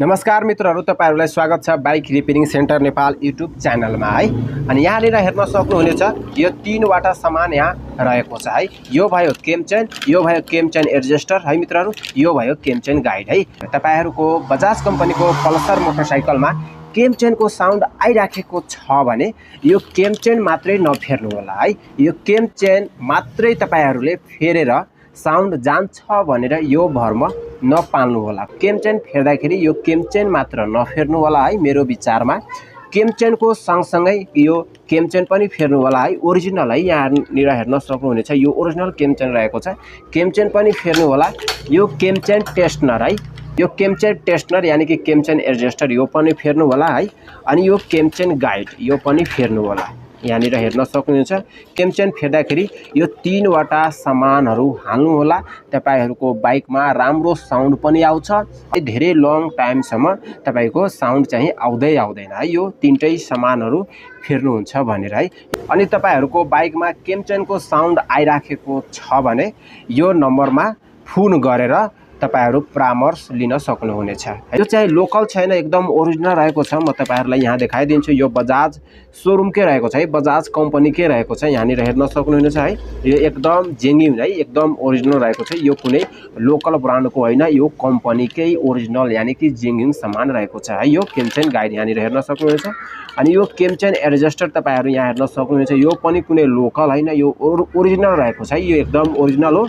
नमस्कार मित्रहरू, तपाईहरुलाई स्वागत छ bike repairing centre Nepal YouTube च्यानलमा है। अनि यहाँनिर हेर्न सक्नुहुनेछ यो तीनवटा सामान यहाँ रहेको छ है। यो भयो केम चेन, यो भयो केम चेन एडजस्टर है मित्रहरू, यो भयो केम चेन गाइड है। तपाईहरुको बजाज कम्पनीको पल्सर मोटरसाइकलमा केम चेनको साउन्ड आइराखेको छ भने यो केम चेन मात्रै नफेर्नु होला है। यो केम चेन मात्रै तपाईहरुले फेरेर साउन्ड जान्छ भनेर यो भर्म नपाल्नु होला। केम चेन फेर्दाखेरि यो केम चेन मात्र नफेर्नु होला है। मेरो विचारमा केम चेनको सँगसँगै यो केम चेन पनि फेर्नु होला है। ओरिजिनल है, यहाँनिर हेर्न सक्नुहुनेछ यो ओरिजिनल केम चेन रहेको छ। केम चेन पनि फेर्नु होला। यो केम चेन टेस्टनर है, यो केम चेन टेस्टनर यानी कि केम चेन एडजस्टर यो पनि फेर्नु होला है। अनि यो केम चेन गाइड यो पनि फेर्नु होला। यहाँनिर हेर्न सक्नुहुन्छ केम चेन फेर्दाखेरि यो तीनवटा सामानहरू हाल्नु होला। तपाईहरुको बाइकमा राम्रो साउन्ड पनि आउँछ, धेरै लङ टाइमसम्म तपाईको साउन्ड चाहिँ आउँदैन है। यो तीनटै सामानहरू फेर्नुहुन्छ भनेर है। अनि तपाईहरुको बाइकमा केम चेनको साउन्ड आइराखेको छ भने यो नम्बरमा फोन गरेर तपाईहरु परामर्श लिन सक्नुहुनेछ। यो चाहिँ लोकल छैन, एकदम ओरिजिनल रहेको छ। म तपाईहरुलाई यहाँ देखाइदिन्छु। यो बजाज शोरूमकै रहेको छ है, बजाज कम्पनीकै रहेको छ। यहाँनिर हेर्न सक्नुहुनेछ है। यो एकदम जेन्युइन है, एकदम ओरिजिनल रहेको छ। यो कुनै लोकल ब्रान्डको होइन, यो कम्पनीकै ओरिजिनल यानी कि जेन्युइन सामान रहेको छ है। यो केम चेन गाइड यहाँनिर हेर्न सक्नुहुनेछ। अनि यो केम चेन एडजस्टर तपाईहरु यहाँ हेर्न सक्नुहुनेछ। यो पनि कुनै लोकल होइन, यो ओरिजिनल रहेको छ है। यो एकदम ओरिजिनल हो,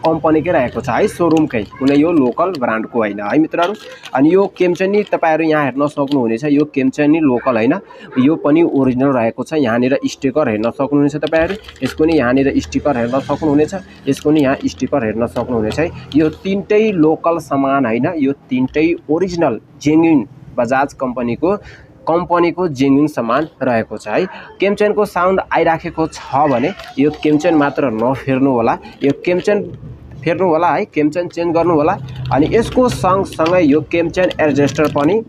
कम्पनीकै रहेको छ है, शोरूमकै, कुनै यो लोकल ब्रान्डको होइन है मित्रहरू। अनि यो केम चेन नि तपाईहरु यहाँ हेर्न सक्नुहुनेछ। यो केम चेन नि लोकल होइन, यो पनि ओरिजिनल रहेको छ। यहाँनिर स्टिकर हेर्न सक्नुहुनेछ तपाईहरु। यसको नि यहाँनिर स्टिकर हेर्न सक्नुहुनेछ। यसको नि यहाँ स्टिकर हेर्न सक्नुहुनेछ है। यो तीनटै लोकल सामान होइन, यो तीनटै ओरिजिनल जेन्युइन बजाज कम्पनीको जेन्युइन सामान रहेको छ है। केम चेनको साउन्ड आइराखेको छ भने यो केम चेन मात्र नफेर्नु होला। यो केम चेन फेर्नु होला है, केम चेन चेन्ज गर्नु होला। अनि यसको सँगसँगै यो केम चेन एडजस्टर पनि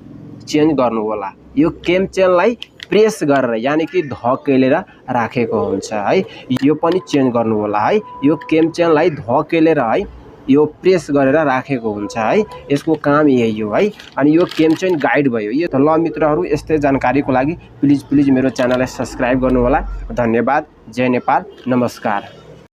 चेन्ज गर्नु होला। यो केम चेनलाई प्रेस गरेर यानी कि धकेलेर राखेको हुन्छ है, यो पनि चेन्ज गर्नु होला है। यो केम चेनलाई धकेलेर है, यो प्रेस गरेर राखेको हुन्छ है। यसको काम यही हो है। अनि यो केम चेन गाइड भयो। यो त ल मित्रहरू, यस्तै जानकारीको लागि प्लिज मेरो च्यानललाई सब्स्क्राइब गर्नु होला। धन्यवाद। जय नेपाल, नमस्कार।